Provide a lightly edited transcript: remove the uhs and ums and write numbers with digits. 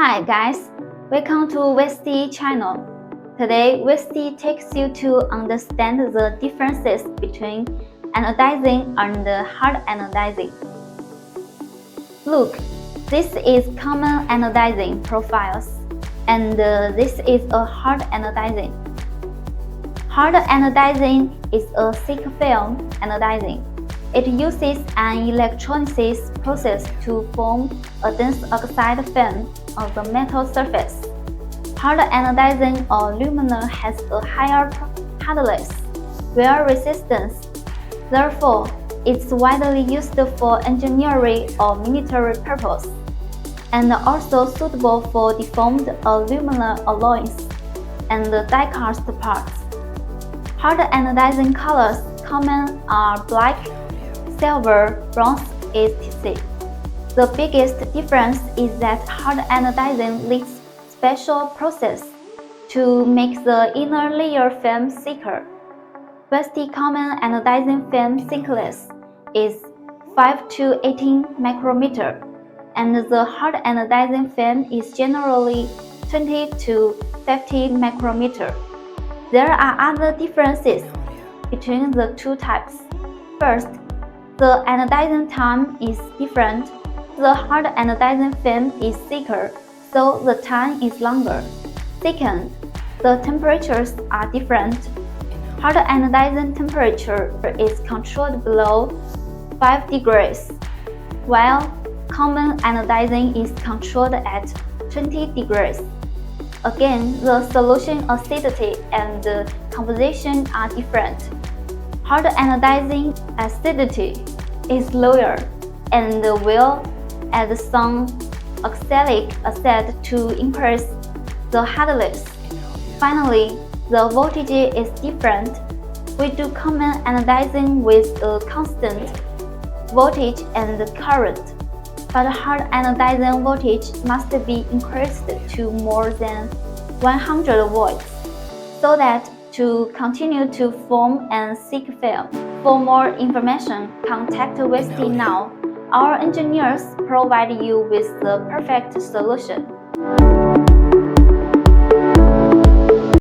Hi guys, welcome to Wellste channel. Today Wellste takes you to understand the differences between anodizing and hard anodizing. Look, this is common anodizing profiles, and this is a hard anodizing. Hard anodizing is a thick film anodizing. It uses an electrolysis process to form a dense oxide film on the metal surface. Hard anodizing or luminol has a higher hardness, wear resistance. Therefore, it's widely used for engineering or military purpose, and also suitable for deformed aluminum alloys and die-cast parts. Hard anodizing colors common are black, silver, bronze, etc. The biggest difference is that hard anodizing needs special process to make the inner layer film thicker. Wellste common anodizing film thickness is 5 to 18 micrometer, and the hard anodizing film is generally 20 to 50 micrometer. There are other differences between the two types. First, the anodizing time is different. The hard anodizing film is thicker, so the time is longer. Second, the temperatures are different. Hard anodizing temperature is controlled below 5 degrees, while common anodizing is controlled at 20 degrees. Again, the solution acidity and the composition are different. Hard anodizing acidity is lower and will add some oxalic acid to increase the hardness. Finally, the voltage is different. We do common anodizing with a constant voltage and current, but hard anodizing voltage must be increased to more than 100 volts so that to continue to form a thick film. For more information, contact Wellste now. Our engineers provide you with the perfect solution.